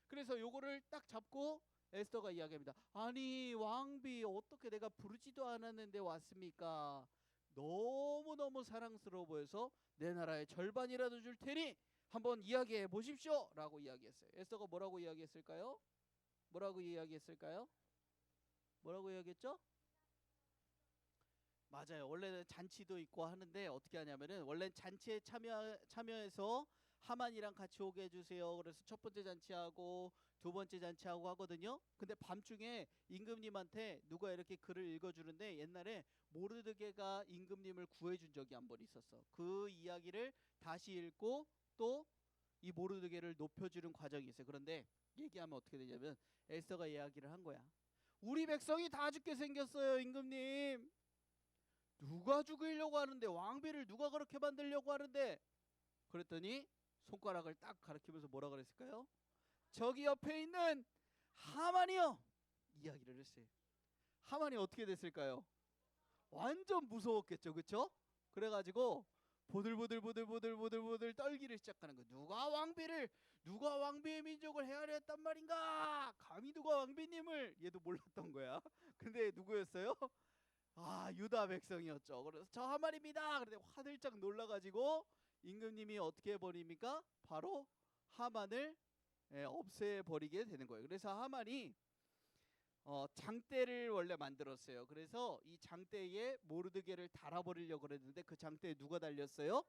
그래서 요거를 딱 잡고 에스더가 이야기합니다. 아니 왕비 어떻게 내가 부르지도 않았는데 왔습니까? 너무너무 사랑스러워 보여서 내 나라의 절반이라도 줄 테니 한번 이야기해 보십시오 라고 이야기했어요. 에스더가 뭐라고 이야기했을까요? 뭐라고 이야기했을까요? 뭐라고 이야기했죠? 맞아요. 원래는 잔치도 있고 하는데 어떻게 하냐면은 원래는 잔치에 참여해서 하만이랑 같이 오게 해주세요. 그래서 첫 번째 잔치하고 두 번째 잔치하고 하거든요. 근데 밤중에 임금님한테 누가 이렇게 글을 읽어주는데 옛날에 모르드게가 임금님을 구해준 적이 한 번 있었어. 그 이야기를 다시 읽고 또 이 모르드게를 높여주는 과정이 있어요. 그런데 얘기하면 어떻게 되냐면 에스더가 이야기를 한 거야. 우리 백성이 다 죽게 생겼어요 임금님. 누가 죽이려고 하는데 왕비를 누가 그렇게 만들려고 하는데 그랬더니 손가락을 딱 가리키면서 뭐라 그랬을까요? 저기 옆에 있는 하만이요 이야기를 했어요. 하만이 어떻게 됐을까요? 완전 무서웠겠죠 그쵸? 그래가지고 보들보들 떨기를 시작하는 거예요. 누가 왕비의 민족을 헤아려 했단 말인가? 감히 누가 왕비님을. 얘도 몰랐던 거야. 근데 누구였어요? 아 유다 백성이었죠. 그래서 저 하만입니다. 그런데 화들짝 놀라가지고 임금님이 어떻게 해버립니까? 바로 하만을 없애버리게 되는 거예요. 그래서 하만이 장대를 원래 만들었어요. 그래서 이 장대에 모르드게를 달아버리려고 그랬는데 그 장대에 누가 달렸어요?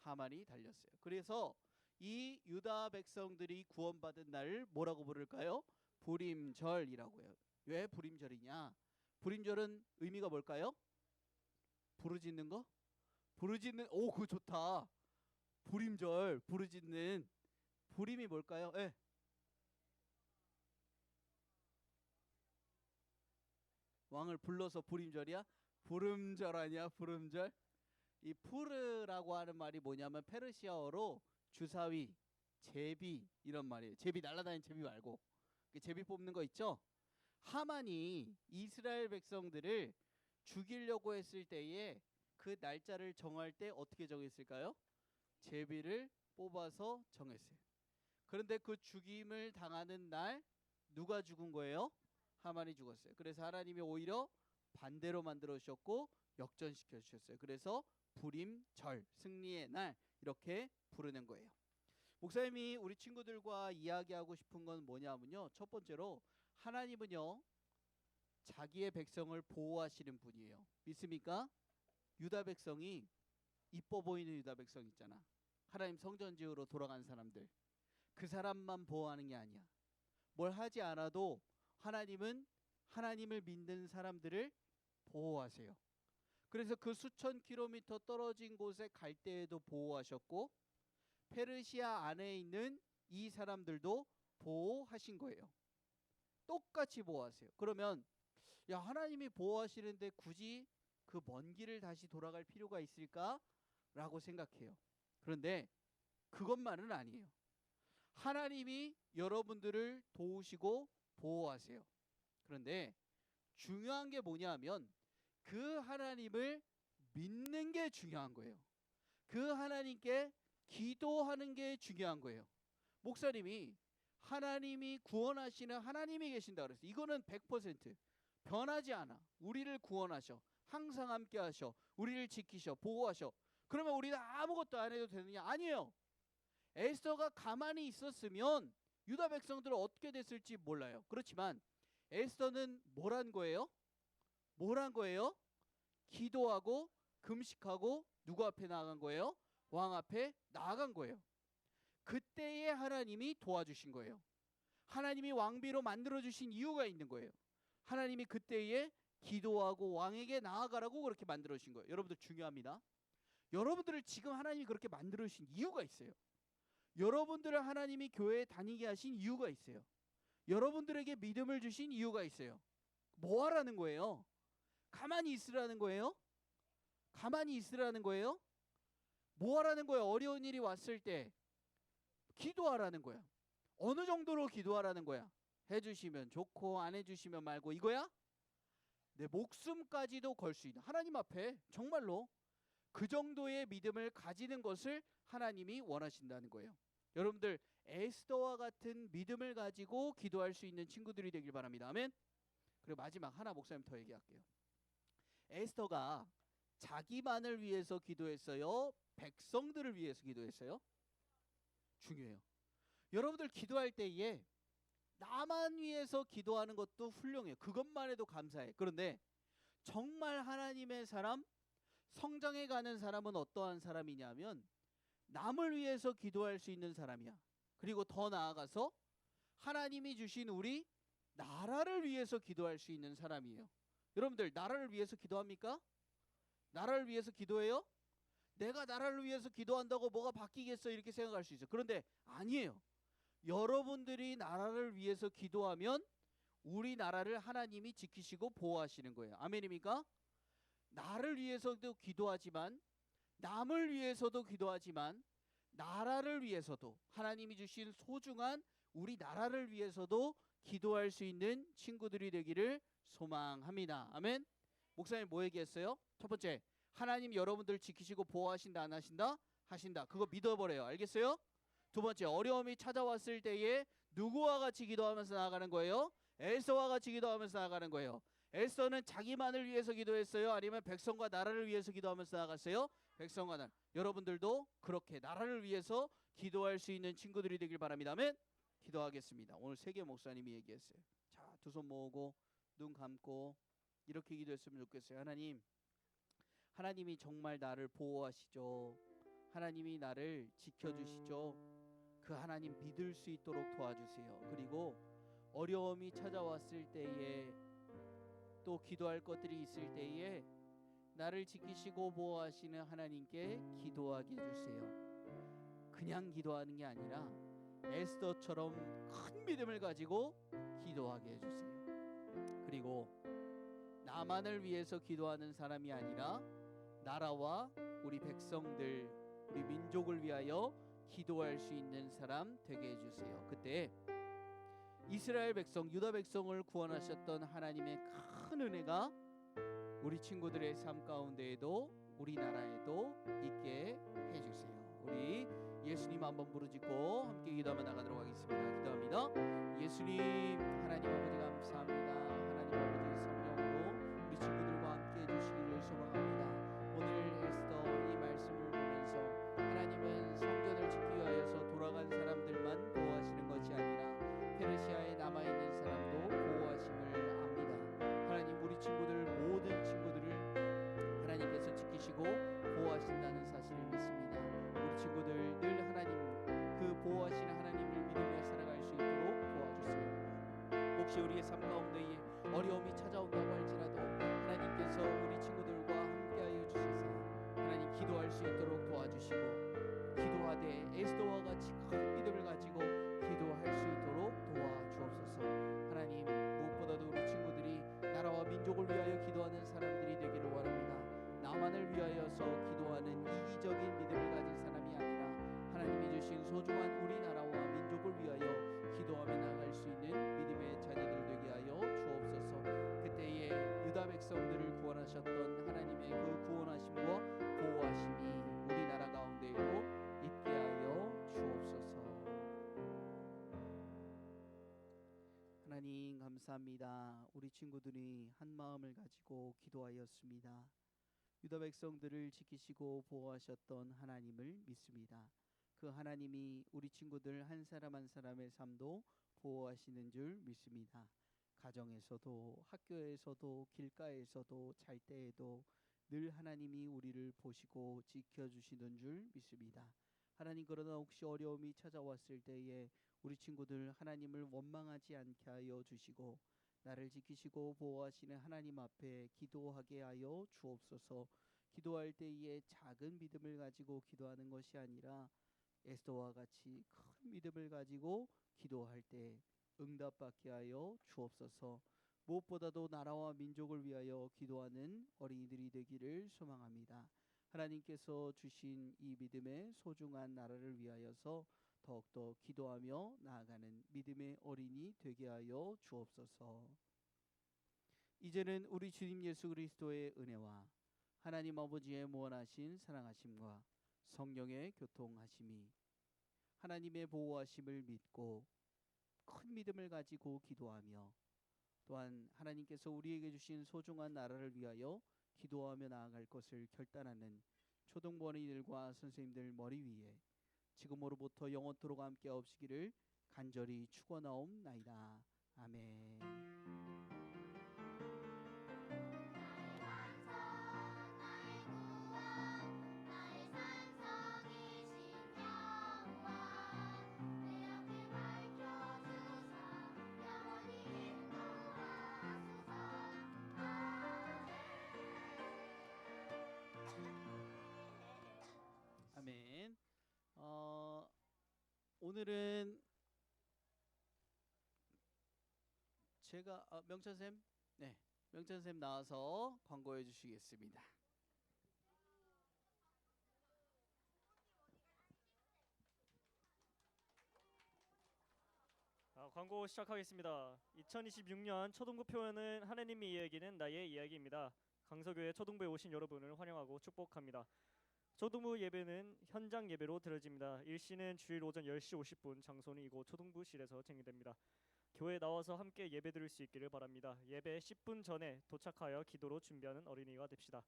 하만이 달렸어요. 그래서 이 유다 백성들이 구원받은 날을 뭐라고 부를까요? 불임절이라고 해요. 왜 불임절이냐? 불임절은 의미가 뭘까요? 부르짖는 거? 부르짖는 그거 좋다. 불임절 부르짖는 불임이 뭘까요? 예. 왕을 불러서 불임절이야? 부름절 아니야? 부름절? 이 푸르라고 하는 말이 뭐냐면 페르시아어로 주사위, 제비 이런 말이에요. 제비 날아다니는 제비 말고 제비 뽑는 거 있죠? 하만이 이스라엘 백성들을 죽이려고 했을 때에 그 날짜를 정할 때 어떻게 정했을까요? 제비를 뽑아서 정했어요. 그런데 그 죽임을 당하는 날 누가 죽은 거예요? 하만이 죽었어요. 그래서 하나님이 오히려 반대로 만들어 주셨고 역전시켜 주셨어요. 그래서 불임절, 승리의 날 이렇게 부르는 거예요. 목사님이 우리 친구들과 이야기하고 싶은 건 뭐냐면요. 첫 번째로 하나님은요. 자기의 백성을 보호하시는 분이에요. 믿습니까? 유다 백성이 이뻐 보이는 유다 백성 있잖아. 하나님 성전 지으러 돌아간 사람들. 그 사람만 보호하는 게 아니야. 뭘 하지 않아도 하나님은 하나님을 믿는 사람들을 보호하세요. 그래서 그 수천 킬로미터 떨어진 곳에 갈 때에도 보호하셨고 페르시아 안에 있는 이 사람들도 보호하신 거예요. 똑같이 보호하세요. 그러면 야, 하나님이 보호하시는데 굳이 그 먼 길을 다시 돌아갈 필요가 있을까라고 생각해요. 그런데 그것만은 아니에요. 하나님이 여러분들을 도우시고 보호하세요. 그런데 중요한 게 뭐냐면 그 하나님을 믿는 게 중요한 거예요. 그 하나님께 기도하는 게 중요한 거예요. 목사님이 하나님이 구원하시는 하나님이 계신다 그랬어요. 이거는 100% 변하지 않아. 우리를 구원하셔. 항상 함께 하셔. 우리를 지키셔. 보호하셔. 그러면 우리가 아무것도 안 해도 되느냐? 아니에요. 에스더가 가만히 있었으면 유다 백성들은 어떻게 됐을지 몰라요. 그렇지만 에스더는 뭘 한 거예요? 뭘 한 거예요? 기도하고 금식하고 누구 앞에 나아간 거예요? 왕 앞에 나아간 거예요. 그때에 하나님이 도와주신 거예요. 하나님이 왕비로 만들어주신 이유가 있는 거예요. 하나님이 그때에 기도하고 왕에게 나아가라고 그렇게 만들어주신 거예요. 여러분들 중요합니다. 여러분들을 지금 하나님이 그렇게 만들어주신 이유가 있어요. 여러분들을 하나님이 교회에 다니게 하신 이유가 있어요. 여러분들에게 믿음을 주신 이유가 있어요. 뭐 하라는 거예요? 가만히 있으라는 거예요? 가만히 있으라는 거예요? 뭐 하라는 거예요? 어려운 일이 왔을 때 기도하라는 거야. 어느 정도로 기도하라는 거야? 해주시면 좋고 안 해주시면 말고 이거야? 내 목숨까지도 걸 수 있는 하나님 앞에 정말로 그 정도의 믿음을 가지는 것을 하나님이 원하신다는 거예요. 여러분들 에스더와 같은 믿음을 가지고 기도할 수 있는 친구들이 되길 바랍니다. 아멘. 그리고 마지막 하나 목사님 더 얘기할게요. 에스더가 자기만을 위해서 기도했어요? 백성들을 위해서 기도했어요? 중요해요. 여러분들 기도할 때에 나만 위해서 기도하는 것도 훌륭해요. 그것만 해도 감사해. 그런데 정말 하나님의 사람, 성장해 가는 사람은 어떠한 사람이냐면 남을 위해서 기도할 수 있는 사람이야. 그리고 더 나아가서 하나님이 주신 우리 나라를 위해서 기도할 수 있는 사람이에요. 여러분들 나라를 위해서 기도합니까? 나라를 위해서 기도해요? 내가 나라를 위해서 기도한다고 뭐가 바뀌겠어 이렇게 생각할 수 있어요. 그런데 아니에요. 여러분들이 나라를 위해서 기도하면 우리 나라를 하나님이 지키시고 보호하시는 거예요. 아멘입니까? 나를 위해서도 기도하지만 남을 위해서도 기도하지만 나라를 위해서도 하나님이 주신 소중한 우리 나라를 위해서도 기도할 수 있는 친구들이 되기를 소망합니다. 아멘. 목사님 뭐 얘기했어요? 첫 번째, 하나님 여러분들 지키시고 보호하신다 안 하신다? 하신다. 그거 믿어버려요. 알겠어요? 두 번째, 어려움이 찾아왔을 때에 누구와 같이 기도하면서 나아가는 거예요? 에스더와 같이 기도하면서 나아가는 거예요. 에스더는 자기만을 위해서 기도했어요? 아니면 백성과 나라를 위해서 기도하면서 나아갔어요? 백성과 나라. 여러분들도 그렇게 나라를 위해서 기도할 수 있는 친구들이 되길 바랍니다. 아멘. 기도하겠습니다. 오늘 세계 목사님이 얘기했어요. 자, 두 손 모으고 눈 감고 이렇게 기도했으면 좋겠어요. 하나님이 정말 나를 보호하시죠. 하나님이 나를 지켜주시죠. 그 하나님 믿을 수 있도록 도와주세요. 그리고 어려움이 찾아왔을 때에 또 기도할 것들이 있을 때에 나를 지키시고 보호하시는 하나님께 기도하게 해주세요. 그냥 기도하는 게 아니라 에스더처럼 큰 믿음을 가지고 기도하게 해주세요. 그리고 나만을 위해서 기도하는 사람이 아니라 나라와 우리 백성들, 우리 민족을 위하여 기도할 수 있는 사람 되게 해주세요. 그때 이스라엘 백성, 유다 백성을 구원하셨던 하나님의 큰 은혜가 우리 친구들의 삶 가운데에도 우리나라에도 있게 해주세요. 우리 예수님 한번 부르짖고 함께 기도하며 나가도록 하겠습니다. 기도합니다. 예수님, 하나님 아버지 감사합니다. 하나님 아버지 성령으로 우리 친구들과 함께 해주시기를 소망합니다. 오늘 에스더 이 말씀을 보면서 하나님은 성전을 지키기 위하여서 돌아간 사람들만 보호하시는 것이 아니라 페르시아에 남아있는 사람도 보호하심을 압니다. 하나님, 우리 친구들 모든 친구들을 하나님께서 지키시고 보호하신다는 사실을 믿습니다. 우리 친구들 늘 하나님 그 보호하시는 하나님을 믿으며 살아갈 수 있도록 도와주세요. 혹시 우리의 삶 가운데에 어려움이 찾아온다고 할지라도 하나님께서 우리 친구들과 함께하여 주셔서 하나님 기도할 수 있도록 도와주시고, 기도하되 에스더와 같이 큰 믿음을 가지고 기도할 수 있도록 도와주옵소서. 하나님, 무엇보다도 우리 친구들이 나라와 민족을 위하여 기도하는 사람들이 되기를 원합니다. 나만을 위하여서 기도하는 이기적인 믿음을 가진 사람이 아니라 하나님이 주신 소중한 우리나라와 민족을 위하여 기도하며 나아갈 수 있는 믿음의 자녀들 되게 하여 주옵소서. 그때에 유다 백성들을 구원하셨던 하나님의 그 구원하심과 보호하심이 우리나라 가운데에도 있게 하여 주옵소서. 하나님 감사합니다. 우리 친구들이 한 마음을 가지고 기도하였습니다. 유다 백성들을 지키시고 보호하셨던 하나님을 믿습니다. 그 하나님이 우리 친구들 한 사람 한 사람의 삶도 보호하시는 줄 믿습니다. 가정에서도 학교에서도 길가에서도 잘 때에도 늘 하나님이 우리를 보시고 지켜주시는 줄 믿습니다. 하나님, 그러나 혹시 어려움이 찾아왔을 때에 우리 친구들 하나님을 원망하지 않게 하여 주시고 나를 지키시고 보호하시는 하나님 앞에 기도하게 하여 주옵소서. 기도할 때에 작은 믿음을 가지고 기도하는 것이 아니라 에스더와 같이 큰 믿음을 가지고 기도할 때 응답받게 하여 주옵소서. 무엇보다도 나라와 민족을 위하여 기도하는 어린이들이 되기를 소망합니다. 하나님께서 주신 이 믿음의 소중한 나라를 위하여서 더욱더 기도하며 나아가는 믿음의 어린이 되게 하여 주옵소서. 이제는 우리 주님 예수 그리스도의 은혜와 하나님 아버지의 무한하신 사랑하심과 성령의 교통하심이 하나님의 보호하심을 믿고 큰 믿음을 가지고 기도하며 또한 하나님께서 우리에게 주신 소중한 나라를 위하여 기도하며 나아갈 것을 결단하는 초등부 어린이들과 선생님들 머리 위에 지금으로부터 영원토록 함께 없으기를 간절히 축원하옵나이다. 아멘. 아멘. 오늘은 제가 명찬쌤, 네, 명찬쌤 나와서 광고해 주시겠습니다. 광고 시작하겠습니다. 2026년 초등부 표현은 하나님의 이야기는 나의 이야기입니다. 강서교회 초등부에 오신 여러분을 환영하고 축복합니다. 초등부 예배는 현장 예배로 드려집니다. 일시는 주일 오전 10시 50분, 장소는 이곳 초등부실에서 진행됩니다. 교회에 나와서 함께 예배 드릴 수 있기를 바랍니다. 예배 10분 전에 도착하여 기도로 준비하는 어린이가 됩시다.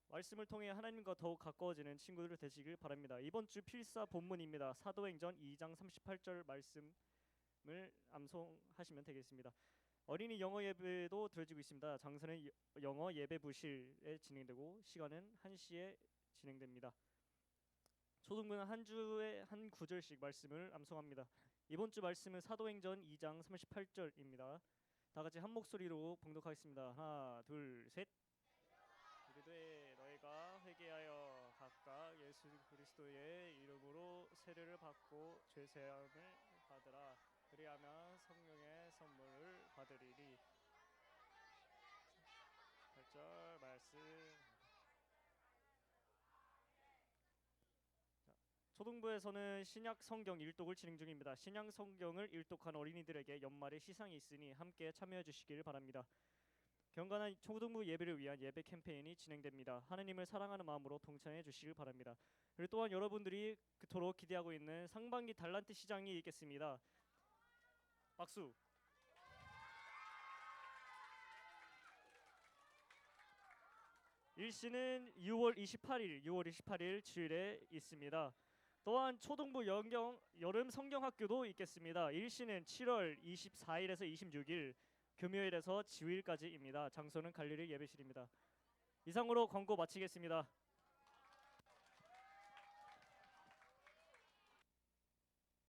말씀을 통해 하나님과 더욱 가까워지는 친구들 되시길 바랍니다. 이번 주 필사 본문입니다. 사도행전 2장 38절 말씀을 암송하시면 되겠습니다. 어린이 영어 예배도 드려지고 있습니다. 장소는 영어 예배부실에 진행되고 시간은 1시에 진행됩니다. 초등부는 한 주에 한 구절씩 말씀을 암송합니다. 이번 주 말씀은 사도행전 2장 38절입니다. 다 같이 한 목소리로 봉독하겠습니다. 하나, 둘, 셋. 이르되 너희가 회개하여 각각 예수 그리스도의 이름으로 세례를 받고 죄 사함을 받으라. 그리하면 성령의 선물을 받으리니. 8절 말씀. 초등부에서는 신약 성경 일독을 진행 중입니다. 신약 성경을 일독한 어린이들에게 연말에 시상이 있으니 함께 참여해 주시길 바랍니다. 경건한 초등부 예배를 위한 예배 캠페인이 진행됩니다. 하나님을 사랑하는 마음으로 동참해 주시길 바랍니다. 그리고 또한 여러분들이 그토록 기대하고 있는 상반기 달란트 시장이 있겠습니다. 박수. 일시는 6월 28일 주일에 있습니다. 또한 초등부 여름 성경학교도 있겠습니다. 일시는 7월 24일에서 26일 금요일에서 지휘일까지입니다. 장소는 갈릴리 예배실입니다. 이상으로 광고 마치겠습니다.